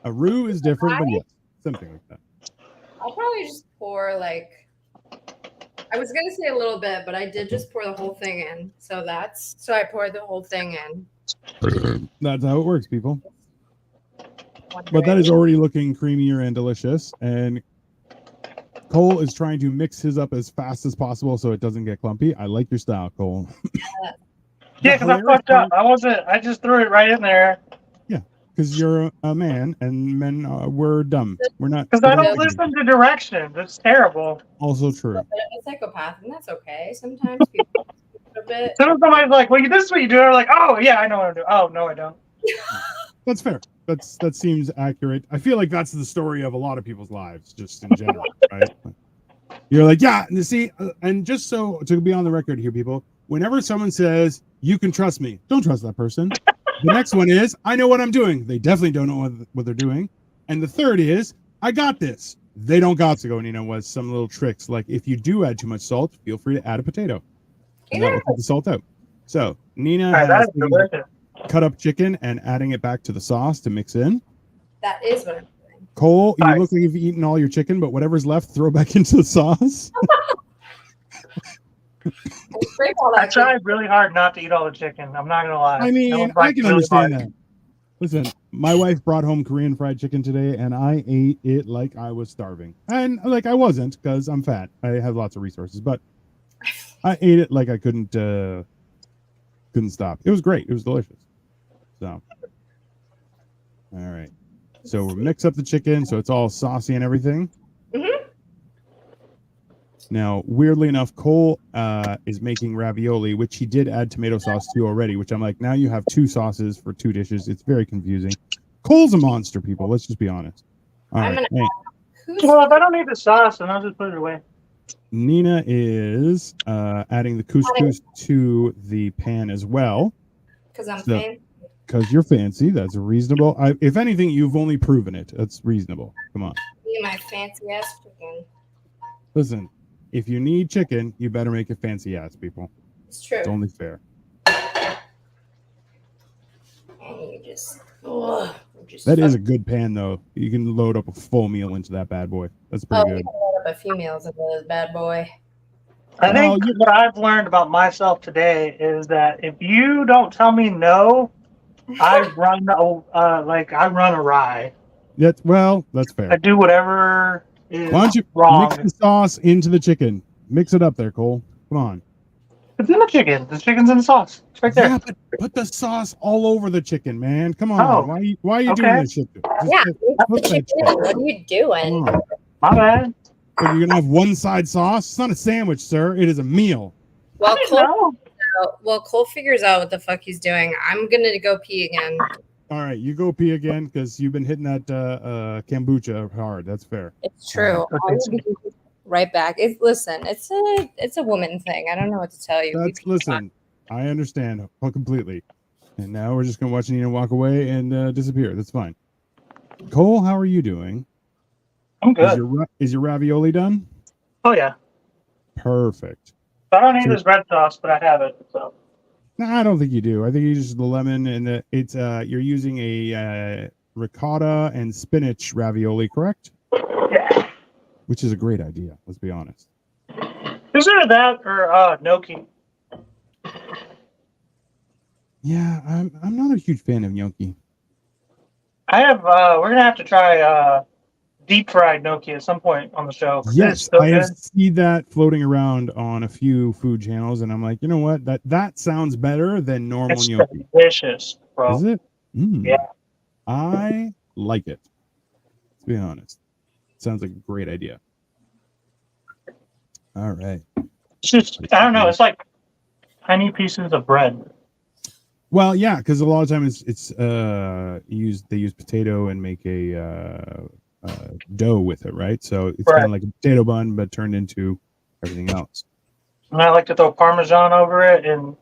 A roux is different, but yes, something like that. I'll probably just pour like, I was going to say a little bit, but I did just pour the whole thing in. So I poured the whole thing in. That's how it works, people. But that is already looking creamier and delicious. And Cole is trying to mix his up as fast as possible so it doesn't get clumpy. I like your style, Cole. Yeah, because I fucked up. I just threw it right in there. Yeah, because you're a man, and men, we're dumb. We're not. Because I don't listen to directions. It's terrible. Also true. A psychopath, and that's okay. Sometimes people a bit. Sometimes somebody's like, well, this is what you do. I'm like, oh, yeah, I know what I'm doing. Oh, no, I don't. That's fair. That seems accurate. I feel like that's the story of a lot of people's lives, just in general, right? You're like, yeah, and see, and just so to be on the record here, people, whenever someone says you can trust me, don't trust that person. The next one is I know what I'm doing. They definitely don't know what they're doing. And the third is I got this. They don't got to go. And you know what? Some little tricks, like if you do add too much salt, feel free to add a potato, and that will take the salt out. So Nina has cut up chicken and adding it back to the sauce to mix in. That is what I'm doing. Cole, you look like you've eaten all your chicken, but whatever's left, throw back into the sauce. I tried really hard not to eat all the chicken. I'm not gonna lie. I mean, I can understand that. Listen, my wife brought home Korean fried chicken today, and I ate it like I was starving. And like I wasn't, because I'm fat. I have lots of resources, but I ate it like I couldn't stop. It was great. It was delicious. So, all right. So we'll mix up the chicken so it's all saucy and everything. Mm-hmm. Now, weirdly enough, Cole is making ravioli, which he did add tomato sauce to already, which I'm like, now you have two sauces for two dishes. It's very confusing. Cole's a monster, people. Let's just be honest. All right. Hey. Well, if I don't need the sauce, then I'll just put it away. Nina is adding the couscous to the pan as well. Because I'm fancy. Because you're fancy. That's reasonable. If anything, you've only proven it. That's reasonable. Come on. Me and my fancy ass chicken. Listen, if you need chicken, you better make it fancy ass, people. It's true. It's only fair. And you just that is a good pan, though. You can load up a full meal into that bad boy. That's pretty good. You can load up a few meals into this bad boy. I think what I've learned about myself today is that if you don't tell me no, I run awry. That's fair. I do whatever is Why don't you wrong. mix the sauce into the chicken? Mix it up there, Cole. Come on. It's in the chicken. The chicken's in the sauce. It's right there. Yeah, but put the sauce all over the chicken, man. Come on. Oh. Why are you doing this shit? What are you doing? My bad. So you're gonna have one side sauce? It's not a sandwich, sir. It is a meal. Well, Cole figures out what the fuck he's doing. I'm gonna go pee again. All right, you go pee again because you've been hitting that kombucha hard. That's fair. It's true. Right back. It's a woman thing. I don't know what to tell you. Listen, I understand completely. And now we're just gonna watch Nina walk away and disappear. That's fine. Cole, how are you doing? I'm good. Is your ravioli done? Oh yeah. Perfect. I don't need this red sauce, but I have it. So. No, I don't think you do. I think you just the lemon and it's you're using a ricotta and spinach ravioli, correct? Yeah. Which is a great idea. Let's be honest. Is there that or gnocchi? Yeah, I'm not a huge fan of gnocchi. I have. We're gonna have to try deep fried gnocchi at some point on the show. Yes, so I have good. seen that floating around on a few food channels, and I'm like, you know what? That sounds better than normal It's gnocchi. delicious, bro. Is it? Yeah. I like it. To be honest, sounds like a great idea. All right. It's just, I don't know. It's like tiny pieces of bread. Well, yeah, because a lot of times it's they use potato and make a dough with it, right? So it's kind of like a potato bun, but turned into everything else. And I like to throw Parmesan over it, and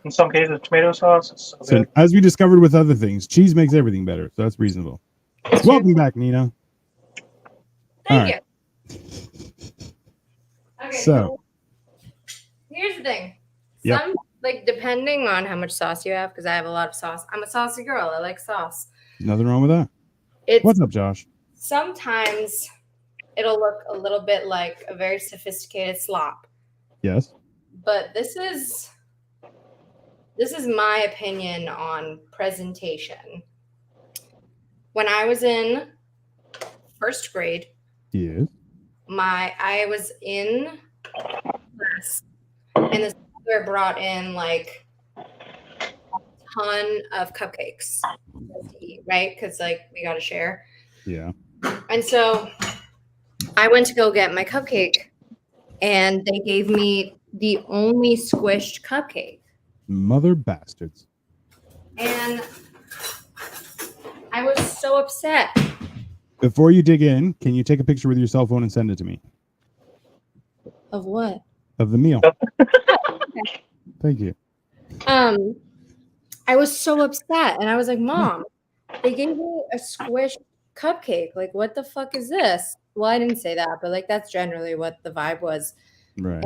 in some cases, tomato sauce. It's so good. As we discovered with other things, cheese makes everything better, so that's reasonable. Welcome back, Nina. Thank you. Okay, so here's the thing. Yep. Some, like, depending on how much sauce you have, because I have a lot of sauce. I'm a saucy girl. I like sauce. Nothing wrong with that. What's up, Josh? Sometimes it'll look a little bit like a very sophisticated slop. Yes. But this is my opinion on presentation. When I was in first grade, yes, I was in class, and the teacher brought in like a ton of cupcakes to eat, right? Because like we got to share. Yeah. And so I went to go get my cupcake, and they gave me the only squished cupcake. Mother bastards. And I was so upset. Before you dig in, can you take a picture with your cell phone and send it to me? Of what? Of the meal. Okay. Thank you. I was so upset, and I was like, Mom, they gave me a squished cupcake. Like, what the fuck is this? Well, I didn't say that, but like that's generally what the vibe was. Right.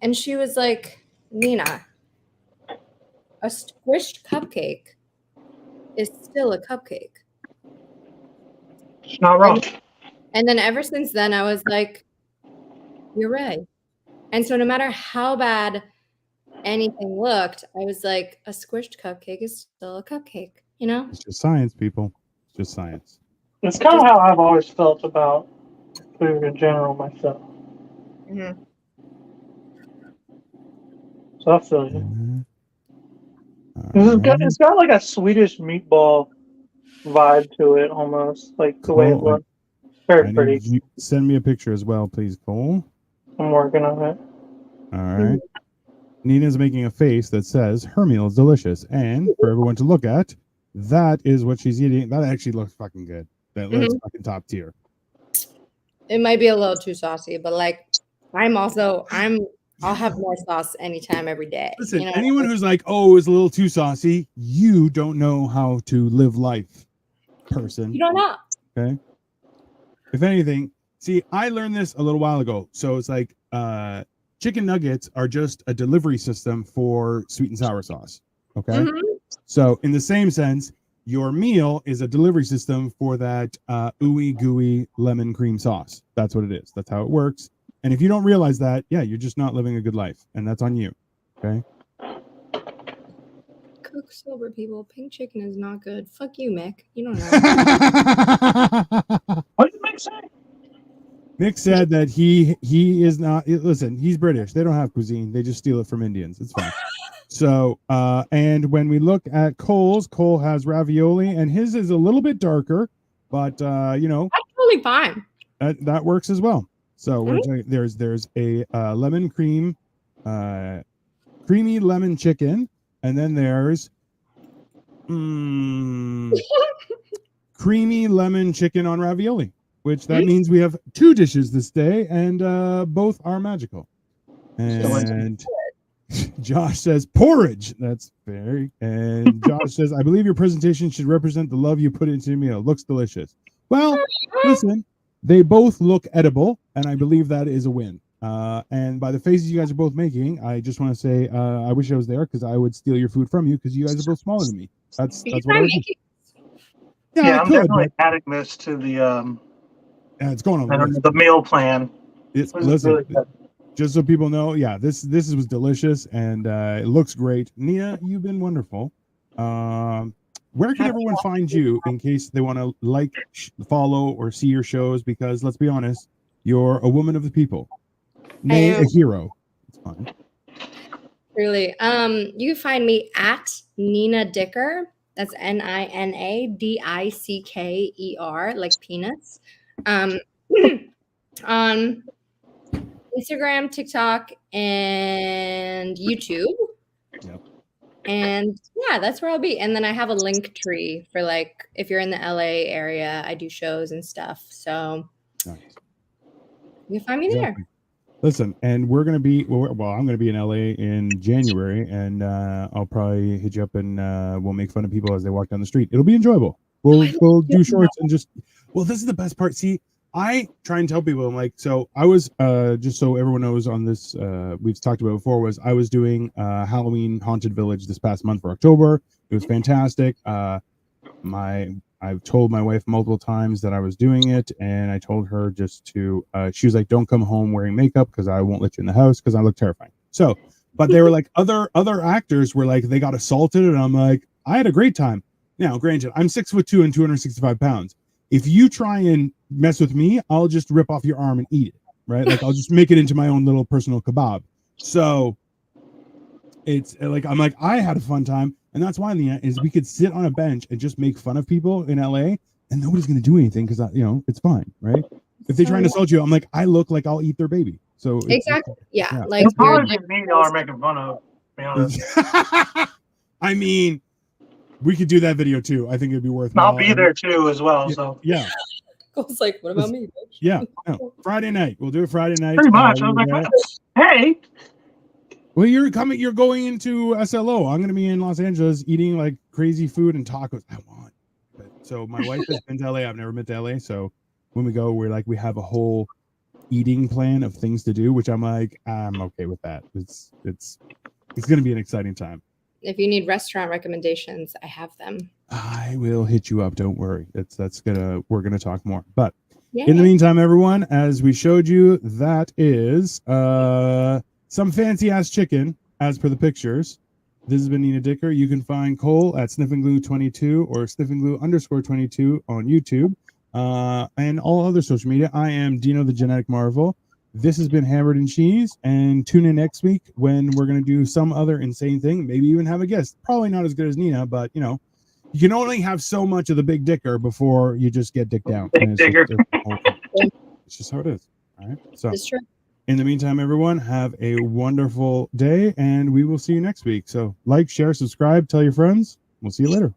And she was like, Nina, a squished cupcake is still a cupcake. It's not wrong. And then ever since then, I was like, you're right. And so no matter how bad anything looked, I was like, a squished cupcake is still a cupcake, you know? It's just science, people. It's just science. It's kind of how I've always felt about food in general myself. Mm-hmm. So I feel you. Right. It's got like a Swedish meatball vibe to it, almost like the way it looks. Very pretty. Send me a picture as well, please, Cole. I'm working on it. All right. Nina's making a face that says her meal is delicious, and for everyone to look at, that is what she's eating. That actually looks fucking good. That's fucking top tier. It might be a little too saucy, but like I'll have more sauce anytime, every day. Listen, anyone who's like, oh, it's a little too saucy, you don't know how to live life, person. You don't know. Okay. If anything, see, I learned this a little while ago. So it's like chicken nuggets are just a delivery system for sweet and sour sauce. Okay. Mm-hmm. So in the same sense, your meal is a delivery system for that ooey gooey lemon cream sauce. That's what it is. That's how it works. And if you don't realize that, yeah, you're just not living a good life. And that's on you. Okay. Cook sober, people. Pink chicken is not good. Fuck you, Mick. You don't know. What did Mick say? Mick said that he is not. Listen, he's British. They don't have cuisine. They just steal it from Indians. It's fine. So, and when we look at Cole's, Cole has ravioli, and his is a little bit darker, but you know, that's totally fine. That works as well. So there's a lemon cream, creamy lemon chicken, and then there's creamy lemon chicken on ravioli, which that means we have two dishes this day, and both are magical. And Josh says porridge. That's very. And Josh says, I believe your presentation should represent the love you put into your meal. Looks delicious. Well, listen. They both look edible, and I believe that is a win. And by the faces you guys are both making, I just want to say I wish I was there because I would steal your food from you because you guys are both smaller than me. That's what I would do. Yeah, I'm definitely adding this to the it's going on the meal plan. Listen, really just so people know, yeah, this was delicious and it looks great. Nia, you've been wonderful. Where can everyone find you in case they want to like, follow, or see your shows? Because let's be honest, you're a woman of the people, nay, a hero. It's fine. Truly. You can find me at Nina Dicker. That's NINADICKER, like peanuts. On Instagram, TikTok, and YouTube. Yep. And yeah, that's where I'll be. And then I have a link tree for like if you're in the LA area, I do shows and stuff. So nice. You can find me there. Listen, and we're gonna be I'm gonna be in LA in January, and I'll probably hit you up and we'll make fun of people as they walk down the street. It'll be enjoyable. We'll do shorts and just this is the best part. See, I try and tell people, I'm like, so I was just so everyone knows on this we've talked about before, was I was doing Halloween Haunted Village this past month for October. It was fantastic. I've told my wife multiple times that I was doing it, and I told her just to she was like, don't come home wearing makeup because I won't let you in the house because I look terrifying. So, but they were like, other actors were like, they got assaulted, and I'm like, I had a great time. Now, granted, I'm 6'2" and 265 pounds. If you try and mess with me, I'll just rip off your arm and eat it, right? Like I'll just make it into my own little personal kebab. So it's like, I'm like, I had a fun time. And that's why, Leanne, is we could sit on a bench and just make fun of people in LA and nobody's going to do anything because, it's fine, right? If they try and assault you, I'm like, I look like I'll eat their baby. So exactly. Yeah. Like, it's probably me y'all are making fun of, to be honest. I mean, we could do that video too. I think it'd be worth it. I'll be there too as well. So yeah. I was like, what about me, bitch? Yeah. No, Friday night. We'll do it Friday night. Pretty much. I was like, hey. Well, you're going into SLO. I'm going to be in Los Angeles eating like crazy food and tacos. I want. So my wife has been to LA. I've never been to LA. So when we go, we have a whole eating plan of things to do, which I'm like, I'm okay with that. It's going to be an exciting time. If you need restaurant recommendations, I have them. I will hit you up. Don't worry. We're going to talk more. But in the meantime, everyone, as we showed you, that is, some fancy ass chicken, as per the pictures. This has been Nina Dicker. You can find Cole at sniffingglue22 or sniffingglue_22 on YouTube, and all other social media. I am Dino the Genetic Marvel. This has been Hammered and Cheese, and tune in next week when we're going to do some other insane thing. Maybe even have a guest. Probably not as good as Nina, but you can only have so much of the big dicker before you just get dick down. Big dicker. It's just how it is. All right. So. It's true. In the meantime, everyone, have a wonderful day, and we will see you next week. So like, share, subscribe, tell your friends. We'll see you later.